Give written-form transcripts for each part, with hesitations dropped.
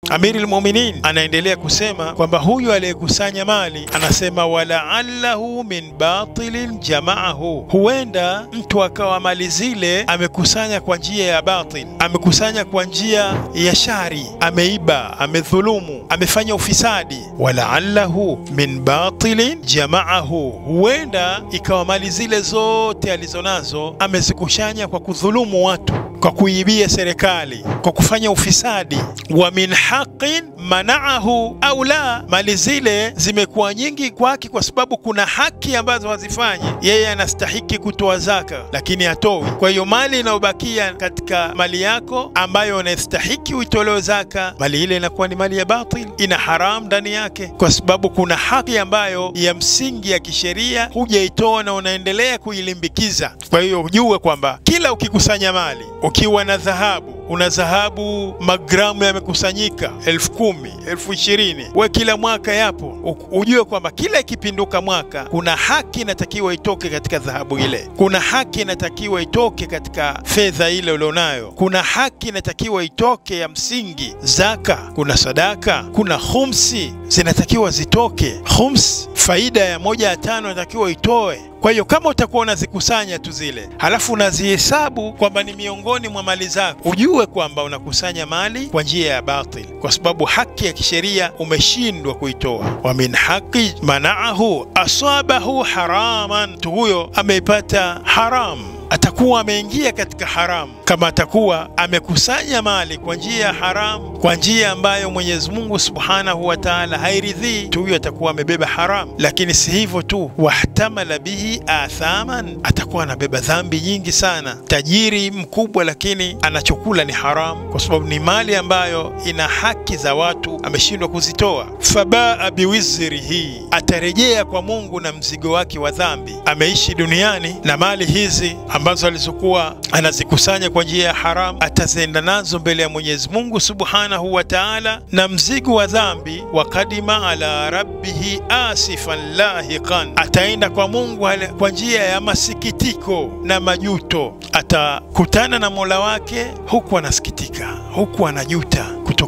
Amirul Mu'minin anaendelea kusema kwamba huyu aliyekusanya mali, anasema wala'allahu min batilin jama'ahu, huenda mtu akawa mali zile amekusanya kwa njia ya batil, amekusanya kwa njia ya shari, ameiba, amedhulumu, amefanya ufisadi. Wala'allahu min batilin jama'ahu, huenda ikawa mali zile zote alizonazo amezikusanya kwa kudhulumu watu, kwa kuibia serikali, kwa kufanya ufisadi. Wa min haqqin mana'ahu au la, mali zile zimekuwa nyingi kwake kwa sababu kuna haki ambazo hazifanyi. Yeye anastahiki kutoa zaka lakini hatoi. Kwa hiyo mali inayobakia katika mali yako ambayo unastahiki uitolewe zaka, mali ile inakuwa ni mali ya batil, ina haram ndani yake, kwa sababu kuna haki ambayo ya msingi ya kisheria hujaitoa na unaendelea kuilimbikiza. Kwa hiyo ujue kwamba kila ukikusanya mali, ukiwa na dhahabu, una dhahabu magramu yamekusanyika 10,000, 20,000, we kila mwaka yapo, ujue kwamba kila ikipinduka mwaka kuna haki inatakiwa itoke katika dhahabu ile, kuna haki inatakiwa itoke katika fedha ile ulionayo, kuna haki inatakiwa itoke ya msingi, zaka, kuna sadaka, kuna khumsi zinatakiwa zitoke. Khums, faida ya 1/5 inatakiwa itoe. Kwa hiyo kama utakuwa unazikusanya tu zile, halafu unazihesabu kwamba ni miongoni mwa mali zako, ujue kwamba unakusanya mali kwa njia ya batil, kwa sababu haki ya kisheria umeshindwa kuitoa. Wa min haqqi mana'ahu asabahu haraman, mtu huyo ameipata haram, atakuwa ameingia katika haramu. Kama atakuwa amekusanya mali kwa njia ya haramu, kwa njia ambayo Mwenyezi Mungu Subhanahu wa Ta'ala hairidhii, mtu huyo atakuwa amebeba haramu. Lakini si hivyo tu, wahtamala bihi athaman, atakuwa anabeba dhambi nyingi sana. Tajiri mkubwa lakini anachokula ni haramu, kwa sababu ni mali ambayo ina haki za watu ameshindwa kuzitoa. Fabaa biwizrihi, atarejea kwa Mungu na mzigo wake wa dhambi. Ameishi duniani na mali hizi ambazo alizokuwa anazikusanya kwa njia ya haram, atazienda nazo mbele ya Mwenyezi Mungu Subhanahu wa Ta'ala na mzigo wa dhambi. Wa kadima ala rabbihi asifan lahiqan, ataenda kwa Mungu kwa njia ya masikitiko na majuto. Atakutana na Mola wake huku anasikitika, huku anajuta.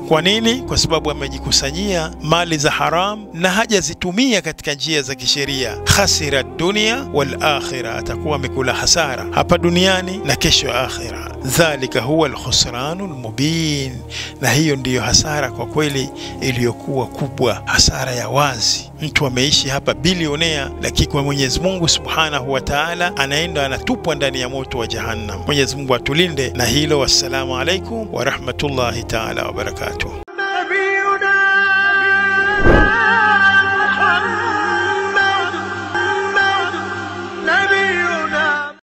Kwa nini? Kwa sababu amejikusanyia mali za haram na hajazitumia katika njia za kisheria. Khasira dunia wal akhirah, atakuwa amekula hasara hapa duniani na kesho akhira. Dhalika huwa al-khusranul mubin, na hiyo ndiyo hasara kwa kweli iliyokuwa kubwa, hasara ya wazi. Mtu ameishi hapa bilionea, lakini kwa Mwenyezi Mungu Subhanahu wa Ta'ala anaenda anatupwa ndani ya moto wa Jahannam. Mwenyezi Mungu atulinde na hilo. Wassalamu alaikum wa rahmatullahi ta'ala wa barakatuh.